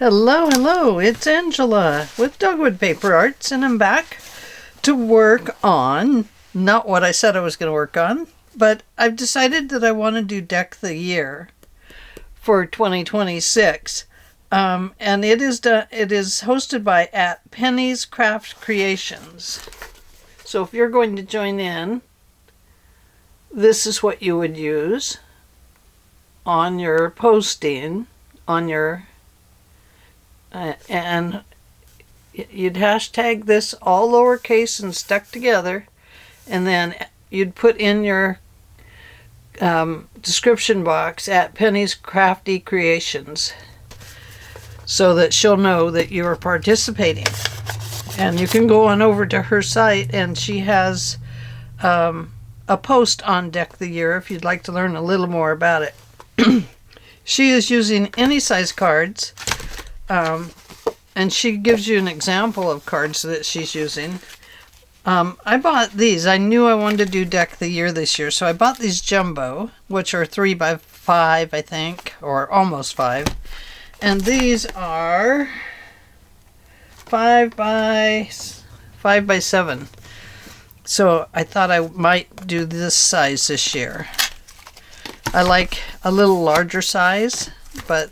Hello, hello, it's Angela with Dogwood Paper Arts, and I'm back to work on, not what I said I was going to work on, but I've decided that I want to do Deck the Year for 2026. And it is hosted by at Penny's Craft Creations. So if you're going to join in, this is what you would use on your posting, on your and you'd hashtag this all lowercase and stuck together, and then you'd put in your description box at Penny's Crafty Creations so that she'll know that you are participating. And you can go on over to her site, and she has a post on Deck the Year if you'd like to learn a little more about it. She is using any size cards. And she gives you an example of cards that she's using. I bought these. I knew I wanted to do Deck the Year this year, so I bought these jumbo, which are 3 by 5, I think, or almost 5. And these are 5 by 7. So I thought I might do this size this year. I like a little larger size, but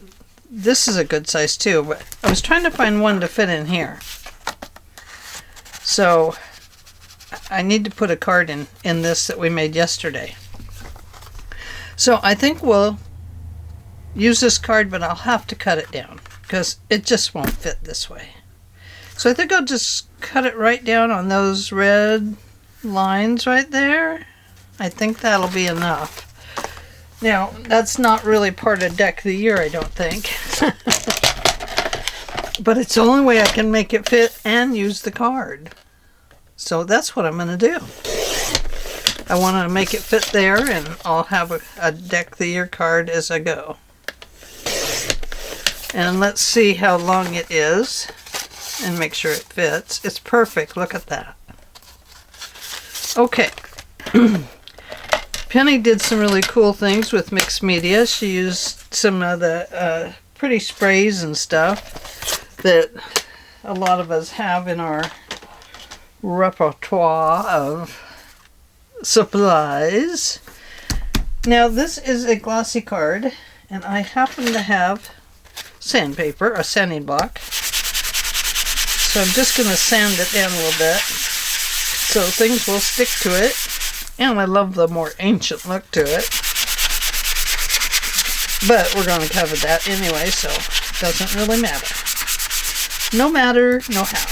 this is a good size too, but I was trying to find one to fit in here. So I need to put a card in this that we made yesterday. So I think we'll use this card, but I'll have to cut it down because it just won't fit this way. So I think I'll just cut it right down on those red lines right there. I think that'll be enough. Now, that's not really part of Deck the Year, I don't think. But it's the only way I can make it fit and use the card. So that's what I'm going to do. I want to make it fit there, and I'll have a Deck the Year card as I go. And let's see how long it is and make sure it fits. It's perfect. Look at that. Okay. Penny did some really cool things with mixed media. She used some of the pretty sprays and stuff that a lot of us have in our repertoire of supplies. Now this is a glossy card, and I happen to have sandpaper, a sanding block. So I'm just going to sand it down a little bit so things will stick to it. And I love the more ancient look to it. But we're going to cover that anyway, so it doesn't really matter. No matter, no how.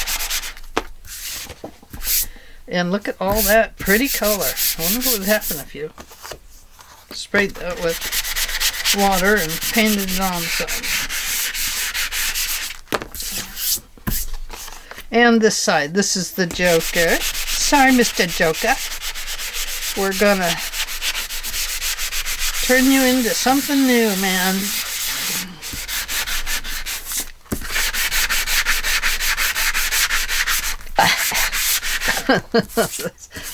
And look at all that pretty color. I wonder what would happen if you sprayed that with water and painted it on some. And this side, this is the Joker. Sorry, Mr. Joker. We're gonna turn you into something new, man.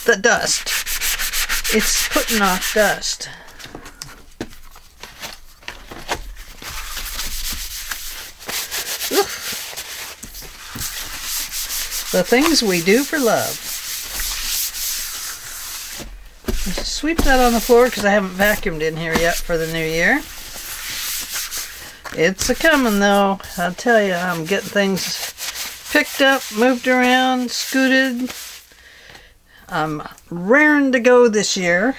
The dust. It's putting off dust. Oof. The things we do for love. Sweep that on the floor because I haven't vacuumed in here yet for the new year. It's a-coming though. I'll tell you, I'm getting things picked up, moved around, scooted. I'm raring to go this year.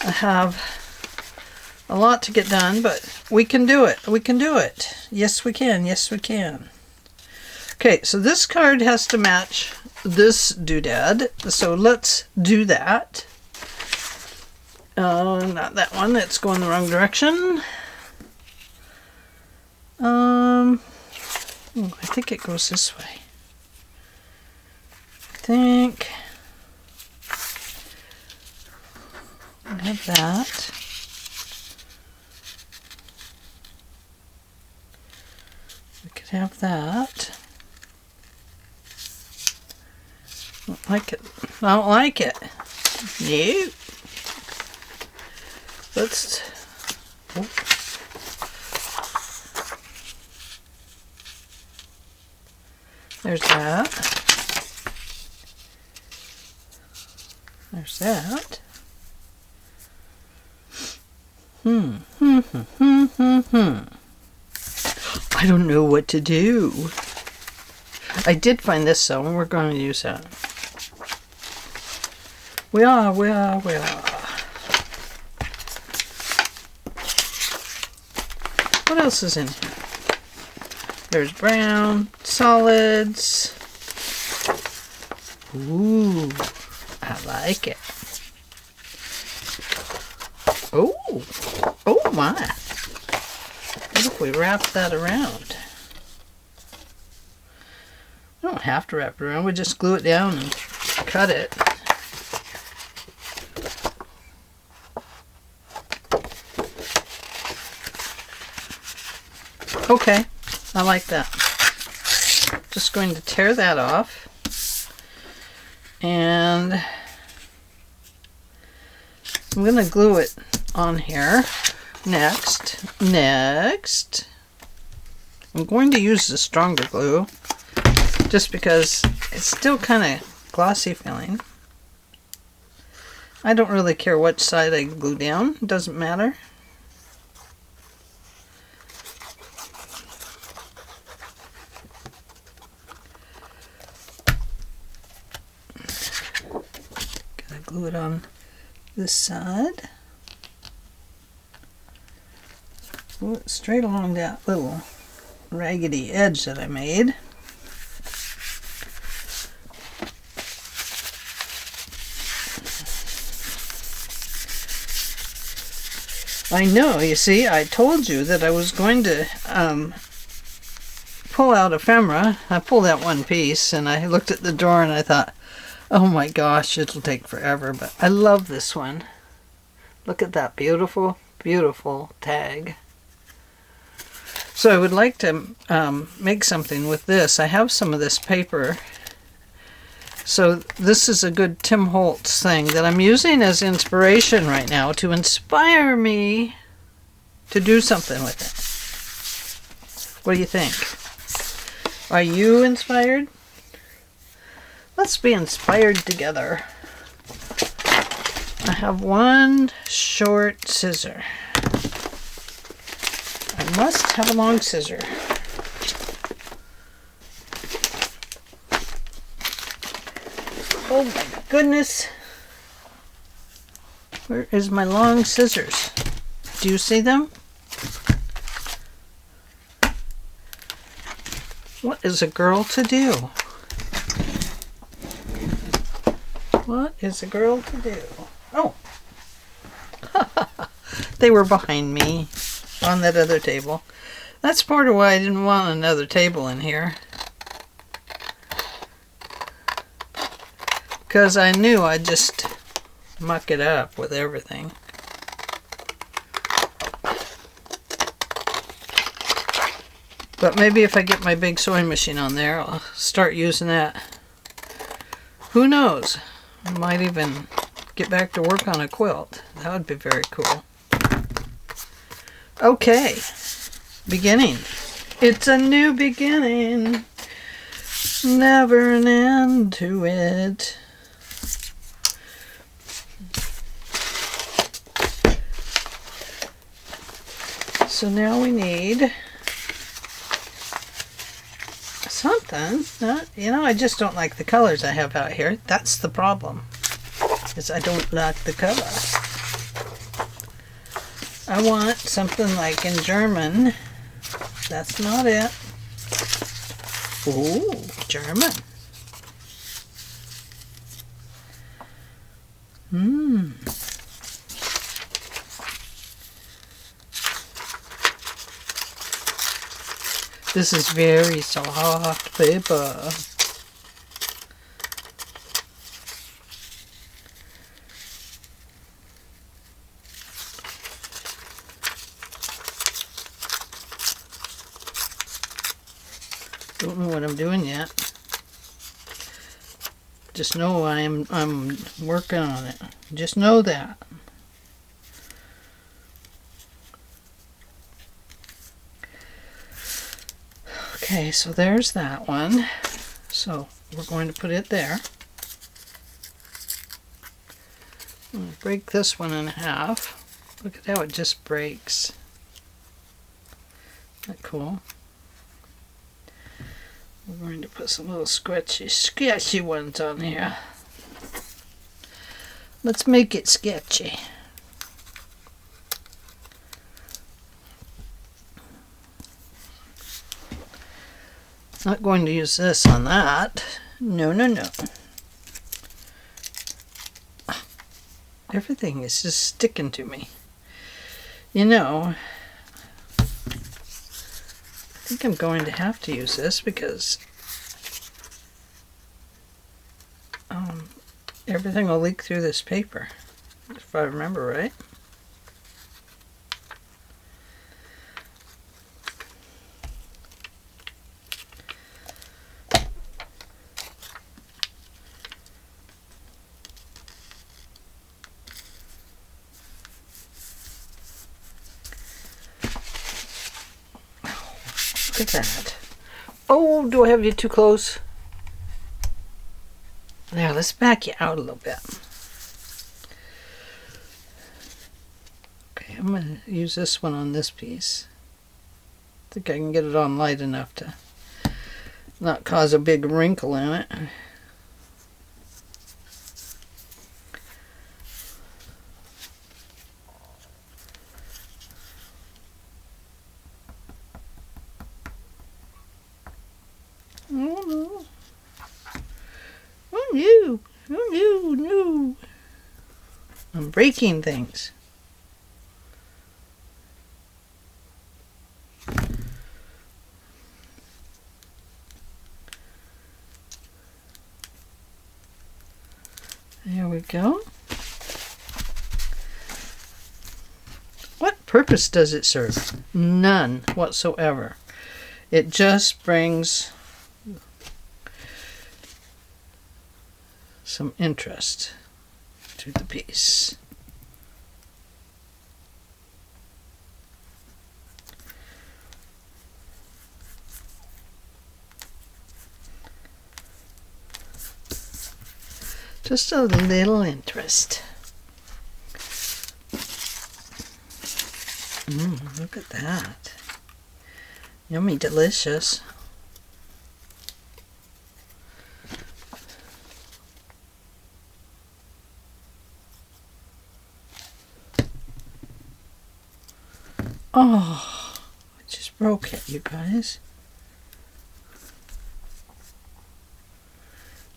I have a lot to get done, but we can do it. We can do it. Yes, we can. Yes, we can. Okay, so this card has to match this doodad. So let's do that. Not that one. That's going the wrong direction. I think it goes this way. I think I have that. We could have that. Don't like it. I don't like it. No. Let's. Oh. There's that. There's that. I don't know what to do. I did find this though, and we're going to use that. We are. What else is in here? There's brown, solids. Ooh, I like it. Oh, oh my. What if we wrap that around? We don't have to wrap it around, we just glue it down and cut it. Okay, I like that. Just going to tear that off. And I'm going to glue it on here. Next, I'm going to use the stronger glue just because it's still kind of glossy feeling. I don't really care which side I glue down, it doesn't matter. Gonna glue it on this side. Glue it straight along that little raggedy edge that I made. I know, you see, I told you that I was going to pull out ephemera. I pulled out one piece and I looked at the drawer and I thought, oh my gosh, it'll take forever, but I love this one. Look at that beautiful, beautiful tag. So I would like to make something with this. I have some of this paper. So this is a good Tim Holtz thing that I'm using as inspiration right now to inspire me to do something with it. What do you think? Are you inspired? Let's be inspired together. I have one short scissor. I must have a long scissor. Oh my goodness. Where is my long scissors? Do you see them? What is a girl to do? What is a girl to do? Oh. They were behind me on that other table. That's part of why I didn't want another table in here. Because I knew I'd just muck it up with everything. But maybe if I get my big sewing machine on there, I'll start using that. Who knows? I might even get back to work on a quilt. That would be very cool. Okay. Beginning. It's a new beginning. Never an end to it. So now we need something. I just don't like the colors I have out here. That's the problem. Is I don't like the color. I want something like in German. That's not it. Ooh, German. This is very soft paper. Don't know what I'm doing yet. Just know I'm working on it. Just know that. Okay, so there's that one. So we're going to put it there. I'm going to break this one in half. Look at how it just breaks. Isn't that cool? We're going to put some little sketchy ones on here. Let's make it sketchy. Not going to use this on that. No, no, no. Everything is just sticking to me. You know, I think I'm going to have to use this because everything will leak through this paper, if I remember right. Look at that. Oh, do I have you too close? There, let's back you out a little bit. Okay, I'm going to use this one on this piece. I think I can get it on light enough to not cause a big wrinkle in it. Oh no. Oh no. Oh no, no. I'm breaking things. There we go. What purpose does it serve? None whatsoever. It just brings some interest to the piece. Just a little interest. Look at that. Yummy, delicious. Oh, I just broke it, you guys.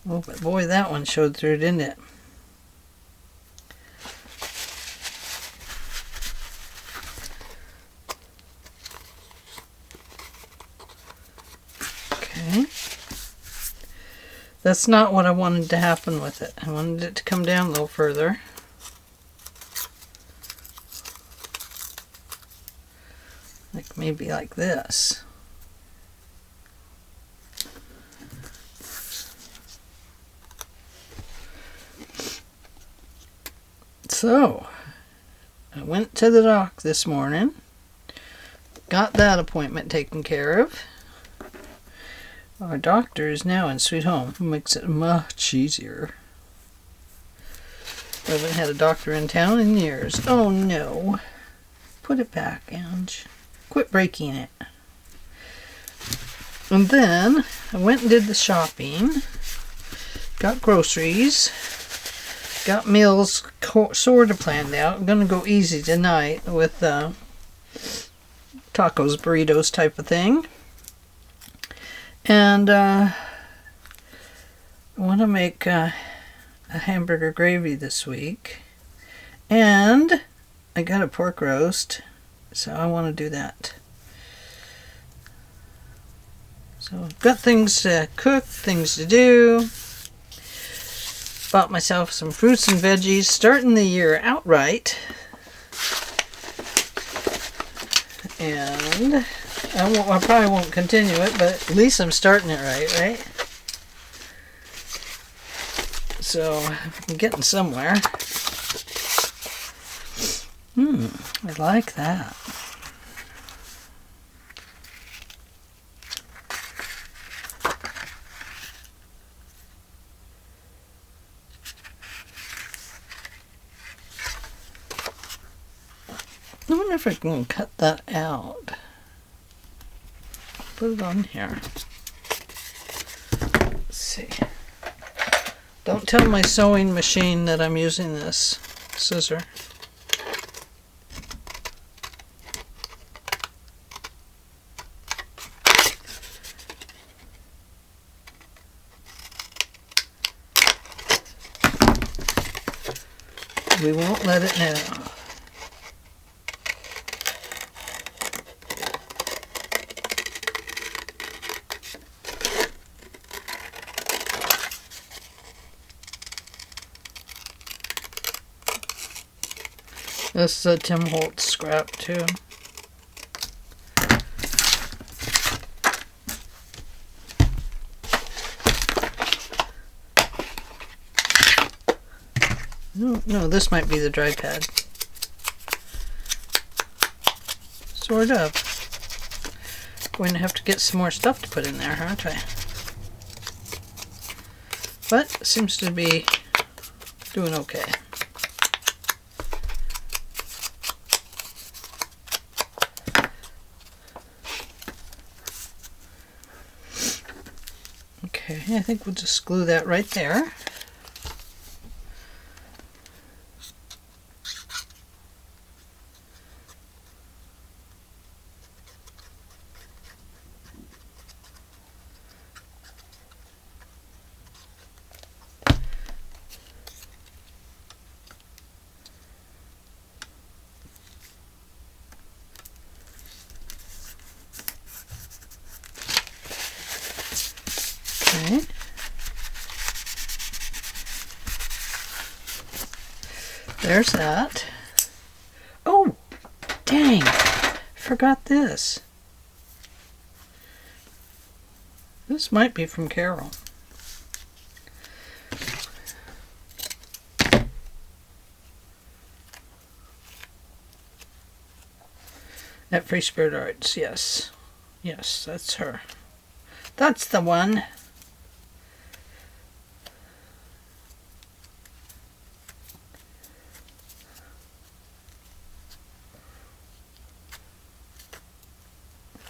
Oh, but boy, that one showed through, didn't it? Okay. That's not what I wanted to happen with it. I wanted it to come down a little further. Like maybe like this. So, I went to the doc this morning, got that appointment taken care of. Our doctor is now in Sweet Home, who makes it much easier. I haven't had a doctor in town in years. Oh no. Put it back, Ange. Quit breaking it. And then I went and did the shopping, got groceries, got meals sort of planned out. I'm going to go easy tonight with tacos, burritos type of thing. And I want to make a hamburger gravy this week. And I got a pork roast, so I want to do that. So I've got things to cook, things to do. Bought myself some fruits and veggies, starting the year out right. And I probably won't continue it, but at least I'm starting it right? So I'm getting somewhere. I like that. if I can cut that out. Put it on here. Let's see. Don't tell my sewing machine that I'm using this scissor. We won't let it now. This is a Tim Holtz scrap too. No, this might be the dry pad. Sort of. Going to have to get some more stuff to put in there, aren't I? But it seems to be doing okay. Okay, I think we'll just glue that right there. Okay. There's that. Oh, dang. Forgot this. This might be from Carol. At Free Spirit Arts, yes. Yes, that's her. That's the one.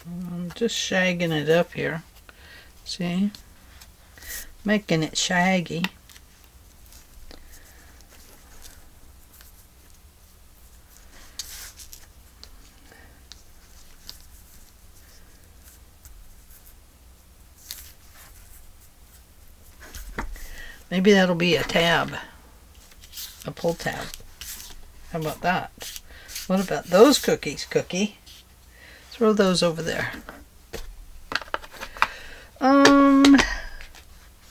I'm just shagging it up here. See? Making it shaggy. Maybe that'll be a tab. A pull tab. How about that? What about those cookies, Cookie? Throw those over there.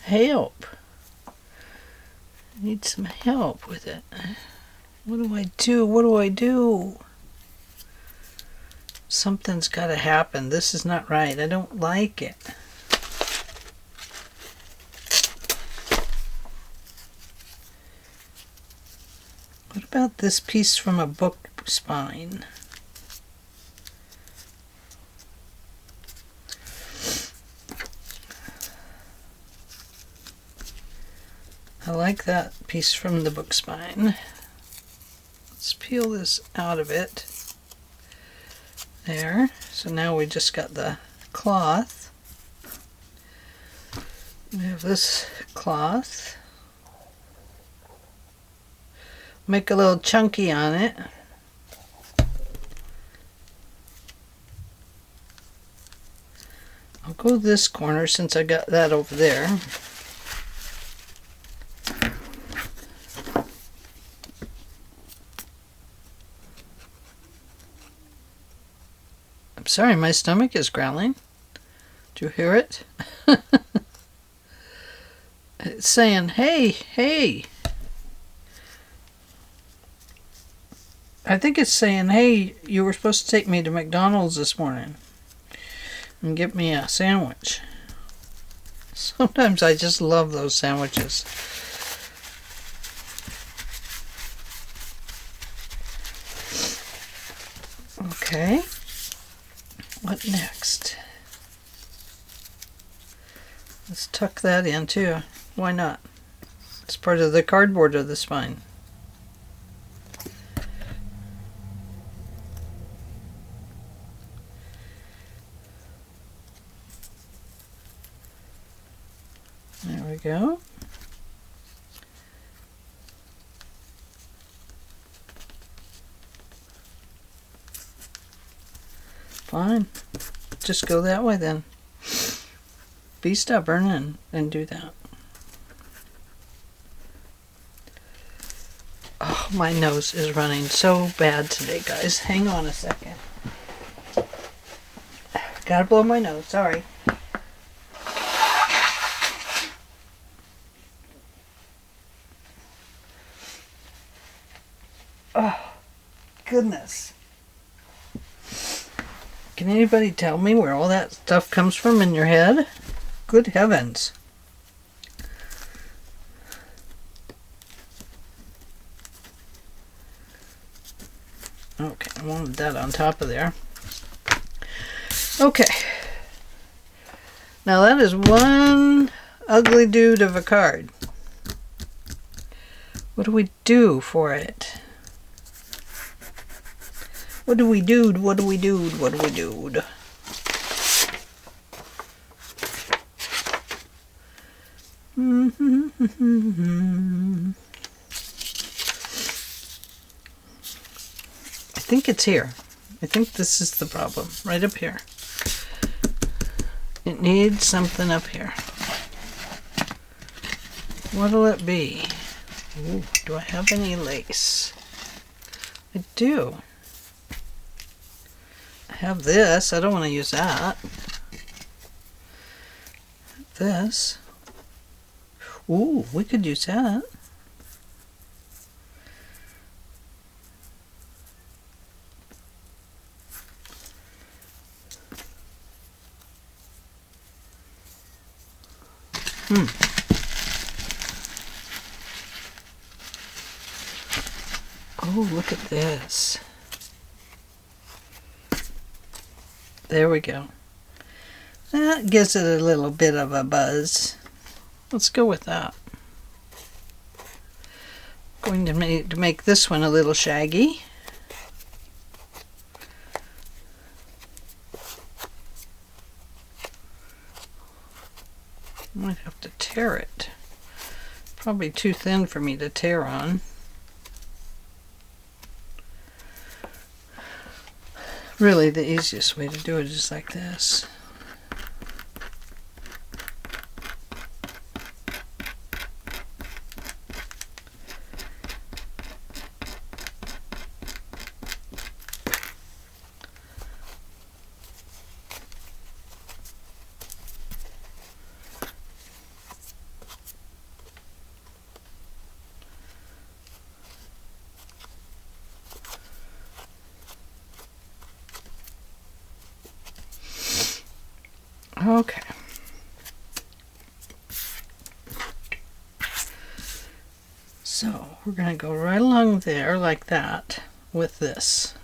Help. Need some help with it. What do I do? What do I do? Something's got to happen. This is not right. I don't like it. What about this piece from a book spine? I like that piece from the book spine. Let's peel this out of it. There. So now we just got the cloth. We have this cloth. Make a little chunky on it. I'll go this corner since I got that over there. I'm sorry, my stomach is growling. Do you hear it? It's saying, hey, hey. I think it's saying, hey, you were supposed to take me to McDonald's this morning and get me a sandwich. Sometimes I just love those sandwiches. Okay. What next? Let's tuck that in too. Why not? It's part of the cardboard of the spine. There we go. Fine. Just go that way then. Be stubborn and do that. Oh, my nose is running so bad today, guys. Hang on a second. Gotta blow my nose, sorry. Oh, goodness. Can anybody tell me where all that stuff comes from in your head? Good heavens. Okay, I wanted that on top of there. Okay. Now that is one ugly dude of a card. What do we do for it? What do we do? What do we do? What do we do? I think it's here. I think this is the problem. Right up here. It needs something up here. What'll it be? Ooh, do I have any lace? I do. I have this. I don't want to use that. This. Ooh, we could use that. Oh, look at this. There we go. That gives it a little bit of a buzz. Let's go with that. Going to make this one a little shaggy. Might have to tear it. Probably too thin for me to tear on. Really, the easiest way to do it is like this. Okay. So we're going to go right along there like that with this.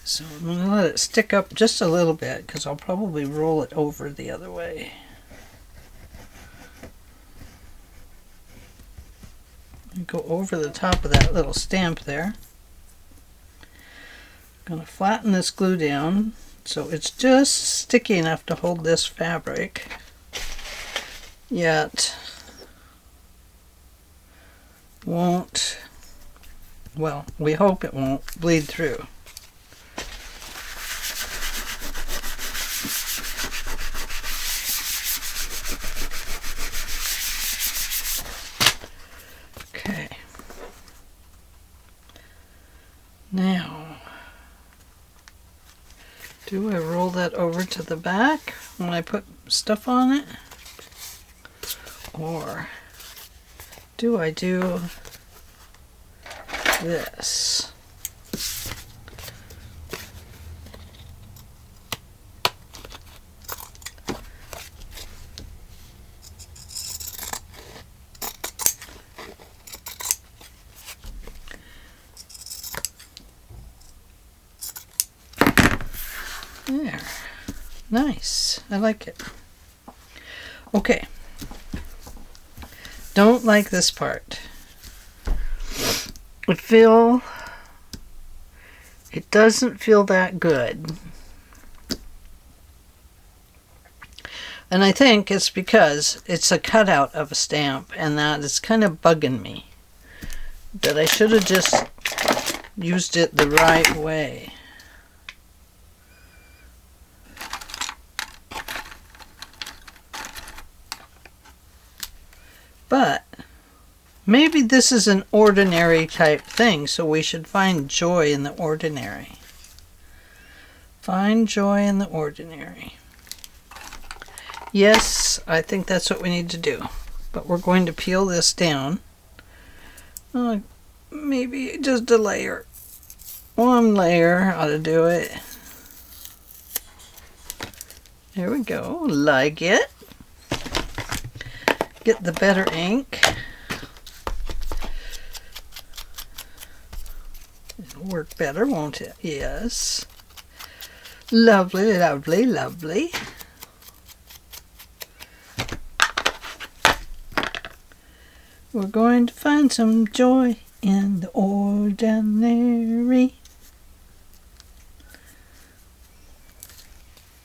So I'm going to let it stick up just a little bit because I'll probably roll it over the other way. And go over the top of that little stamp there. I'm going to flatten this glue down so it's just sticky enough to hold this fabric, yet won't, well, we hope it won't bleed through. Okay. Now, do I roll that over to the back when I put stuff on it? Or do I do this? There. Nice. I like it. Okay. Don't like this part. It doesn't feel that good. And I think it's because it's a cutout of a stamp, and that is kind of bugging me. That I should have just used it the right way. But maybe this is an ordinary type thing, so we should find joy in the ordinary. Find joy in the ordinary. Yes, I think that's what we need to do. But we're going to peel this down. Maybe just a layer. One layer ought to do it. There we go. Like it. Get the better ink. It'll work better, won't it? Yes. Lovely, lovely, lovely. We're going to find some joy in the ordinary.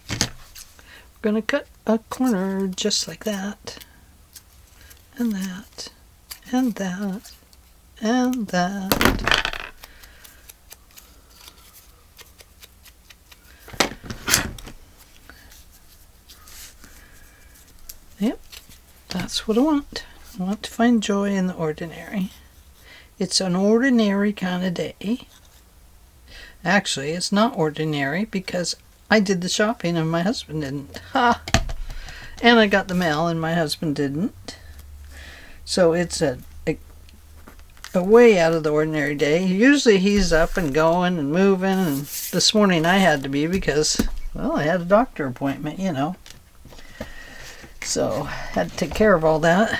We're going to cut a corner just like that. And that. And that. And that. Yep, that's what I want. I want to find joy in the ordinary. It's an ordinary kind of day. Actually, it's not ordinary because I did the shopping and my husband didn't. Ha! And I got the mail and my husband didn't. So it's a way out of the ordinary day. Usually he's up and going and moving, and this morning I had to be because, well, I had a doctor appointment, you know. So had to take care of all that.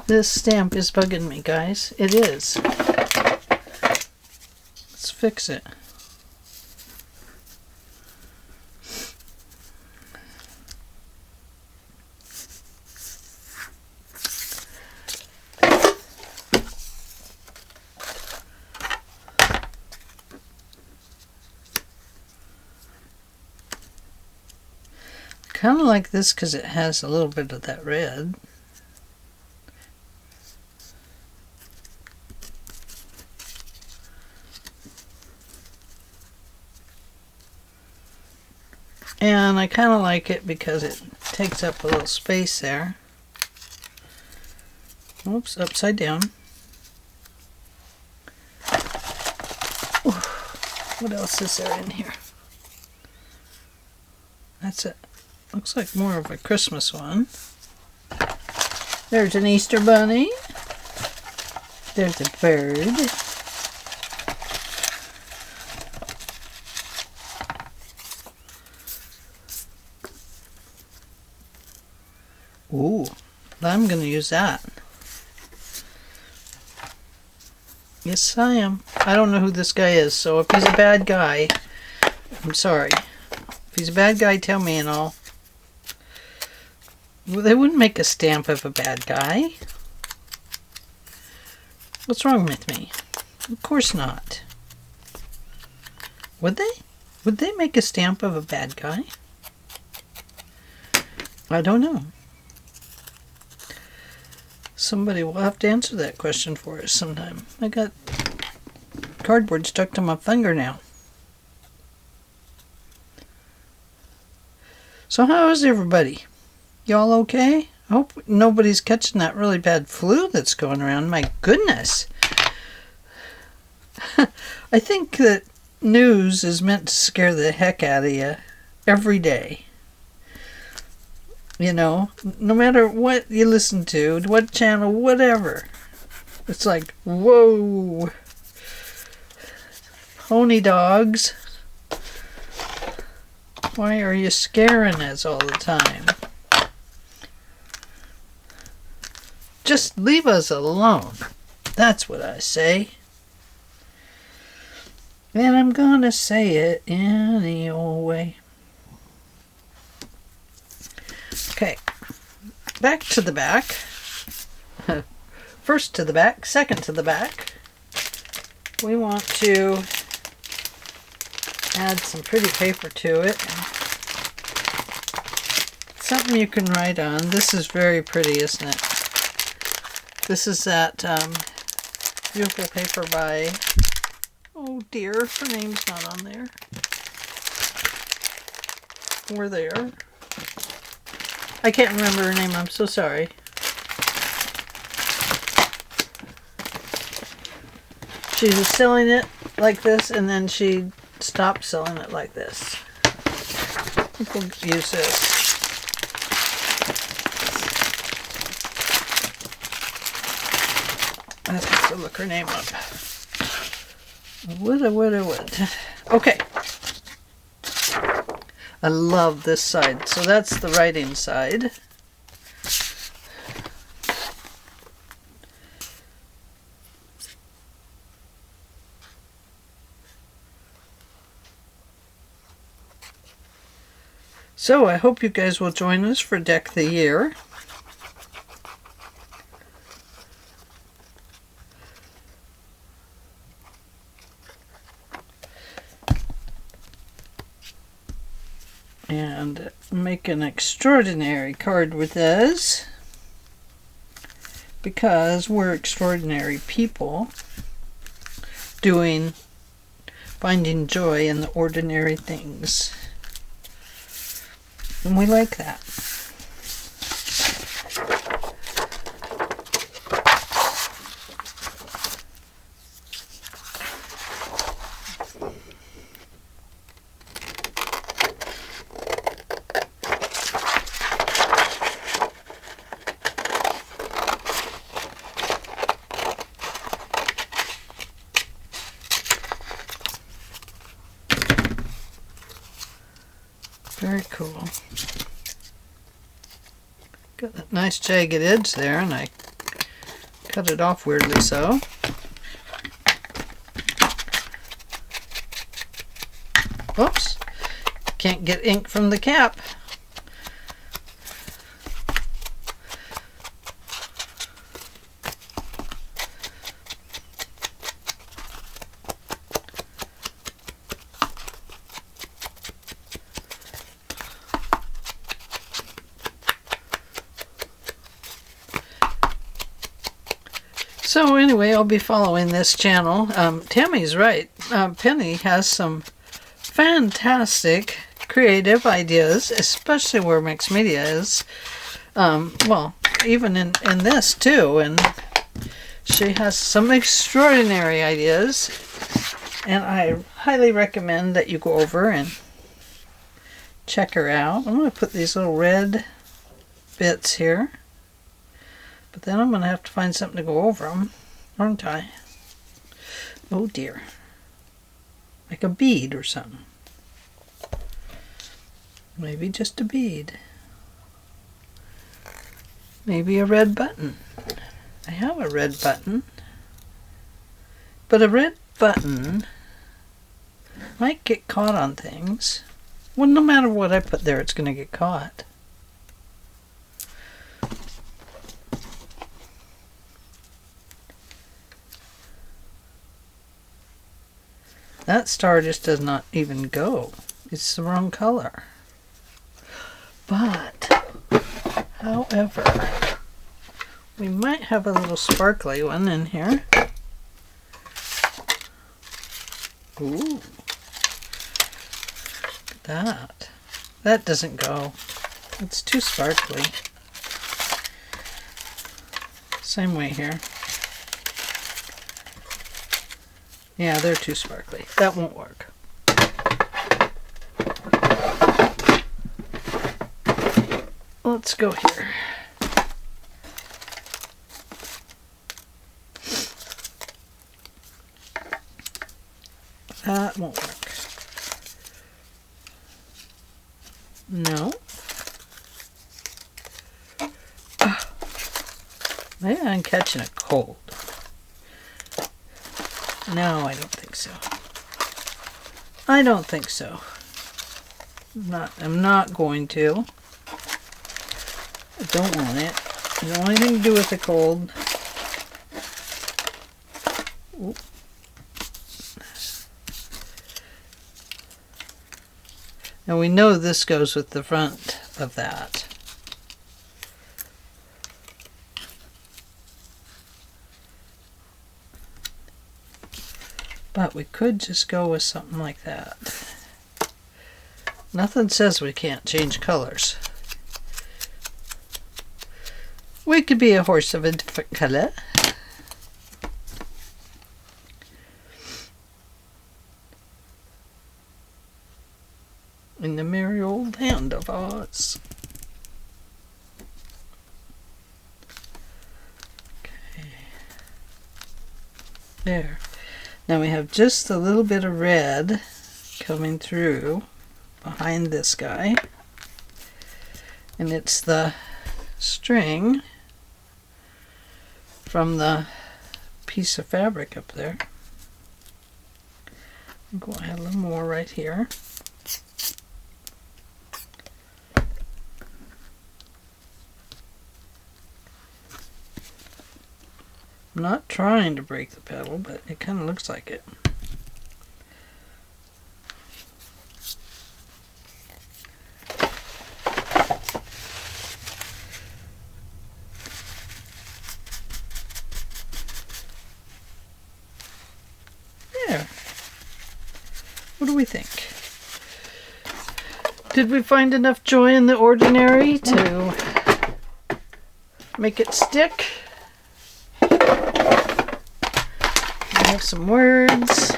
This stamp is bugging me, guys. It is. Let's fix it. Kind of like this because it has a little bit of that red. And I kind of like it because it takes up a little space there. Oops, upside down. Ooh, what else is there in here? That's it. Looks like more of a Christmas one. There's an Easter bunny. There's a bird. Ooh, I'm going to use that. Yes, I am. I don't know who this guy is, so if he's a bad guy, I'm sorry. If he's a bad guy, tell me and I'll... Well, they wouldn't make a stamp of a bad guy. What's wrong with me? Of course not. Would they? Would they make a stamp of a bad guy? I don't know. Somebody will have to answer that question for us sometime. I got cardboard stuck to my finger now. So how is everybody? Y'all okay? I hope nobody's catching that really bad flu that's going around. My goodness. I think that news is meant to scare the heck out of you every day. You know, no matter what you listen to, what channel, whatever. It's like, whoa. Pony dogs. Why are you scaring us all the time? Just leave us alone. That's what I say. And I'm gonna say it any old way. Okay, back to the back. first to the back, second to the back. We want to add some pretty paper to it. Something you can write on. This is very pretty, isn't it? This is that beautiful paper by, oh dear, her name's not on there. Or there. I can't remember her name, I'm so sorry. She was selling it like this, and then she stopped selling it like this. I think we'll use this. I have to look her name up. Wood. Okay. I love this side. So that's the writing side. So I hope you guys will join us for Deck the Year. And make an extraordinary card with us, because we're extraordinary people finding joy in the ordinary things, and we like that. Very cool. Got that nice jagged edge there, and I cut it off weirdly so. Whoops. Can't get ink from the cap. So anyway, I'll be following this channel. Tammy's right. Penny has some fantastic creative ideas, especially where mixed media is. Well, even in this too. And she has some extraordinary ideas. And I highly recommend that you go over and check her out. I'm going to put these little red bits here. But then I'm going to have to find something to go over them, aren't I? Oh dear. Like a bead or something. Maybe just a bead. Maybe a red button. I have a red button. But a red button might get caught on things. Well, no matter what I put there, it's going to get caught. That star just does not even go. It's the wrong color. But, however, we might have a little sparkly one in here. Ooh. Look at that. That doesn't go. It's too sparkly. Same way here. Yeah, they're too sparkly. That won't work. Let's go here. That won't work. No. Maybe I'm catching a cold. No, I don't think so. I don't think so. I'm not going to. I don't want it. I don't want anything to do with the cold. Ooh. Now we know this goes with the front of that. But we could just go with something like that. Nothing says we can't change colors. We could be a horse of a different color. In the merry old land of Oz. Okay. There. Now we have just a little bit of red coming through behind this guy. And it's the string from the piece of fabric up there. I'm going to add a little more right here. I'm not trying to break the petal, but it kind of looks like it. There. What do we think? Did we find enough joy in the ordinary to make it stick? We have some words,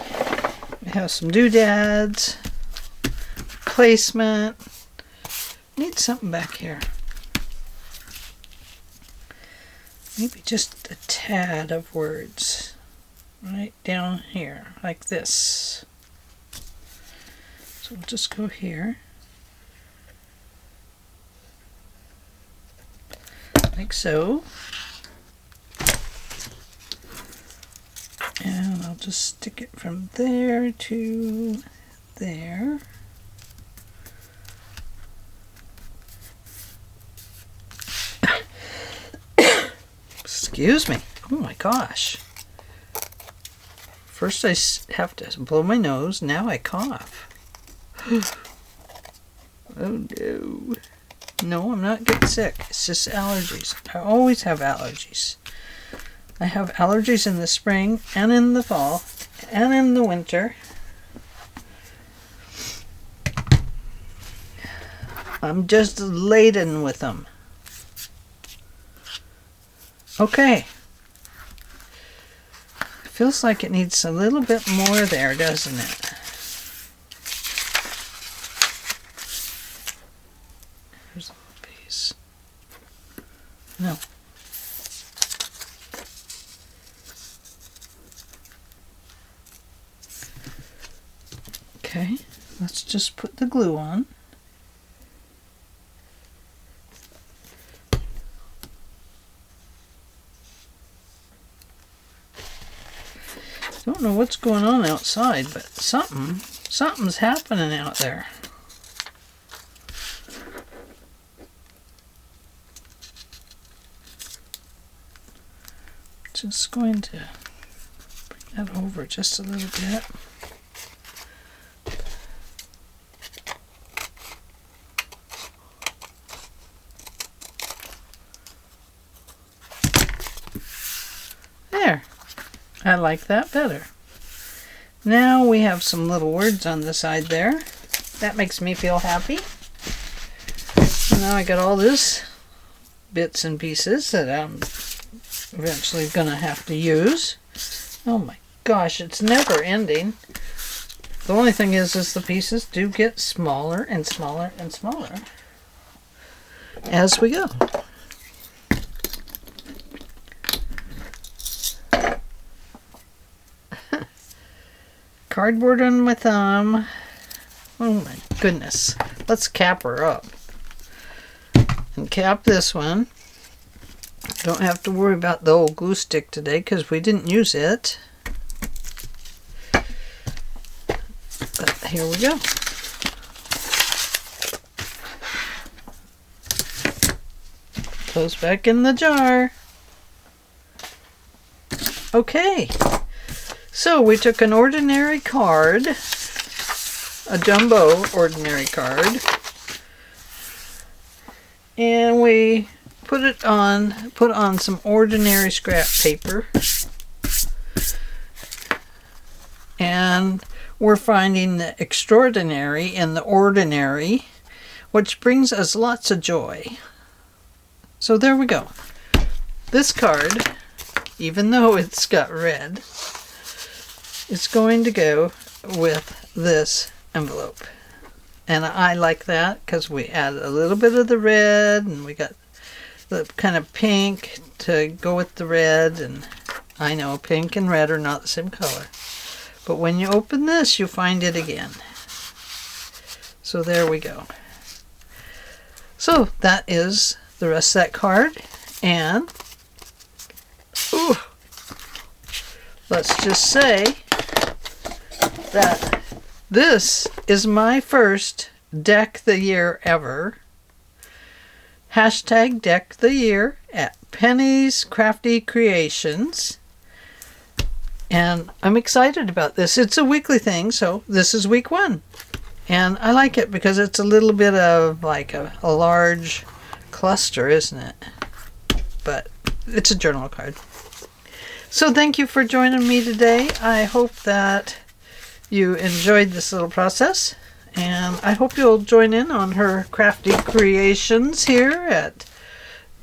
we have some doodads, placement. Need something back here. Maybe just a tad of words right down here, like this. So we'll just go here, like so. And I'll just stick it from there to there. Excuse me. Oh my gosh. First I have to blow my nose, now I cough. Oh no. No, I'm not getting sick. It's just allergies. I always have allergies. I have allergies in the spring and in the fall and in the winter. I'm just laden with them. Okay. It feels like it needs a little bit more there, doesn't it? Here's a little piece. No. Okay, let's just put the glue on. Don't know what's going on outside, but something's happening out there. Just going to bring that over just a little bit. There. I like that better. Now we have some little words on the side there. That makes me feel happy. Now I got all this bits and pieces that I'm eventually gonna have to use. Oh my gosh, it's never ending. The only thing is the pieces do get smaller and smaller and smaller as we go. Cardboard on my thumb. Oh my goodness. Let's cap her up. And cap this one. Don't have to worry about the old glue stick today because we didn't use it. But here we go. Goes back in the jar. Okay. So we took an ordinary card, a jumbo ordinary card, and we put on some ordinary scrap paper, and we're finding the extraordinary in the ordinary, which brings us lots of joy. So there we go. This card, even though it's got red, it's going to go with this envelope. And I like that because we add a little bit of the red, and we got the kind of pink to go with the red. And I know pink and red are not the same color, but when you open this, you find it again. So there we go. So that is the rest of that card. And ooh, let's just say that this is my first Deck the Year ever. Hashtag Deck the Year at Penny's Crafty Creations. And I'm excited about this. It's a weekly thing, so this is week 1. And I like it because it's a little bit of like a large cluster, isn't it? But it's a journal card. So thank you for joining me today. I hope that you enjoyed this little process, and I hope you'll join in on her crafty creations here at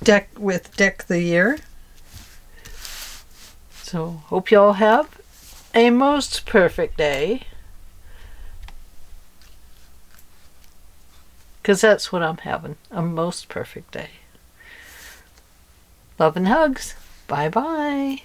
Deck the Year. So hope you all have a most perfect day, because that's what I'm having, a most perfect day. Love and hugs. Bye bye.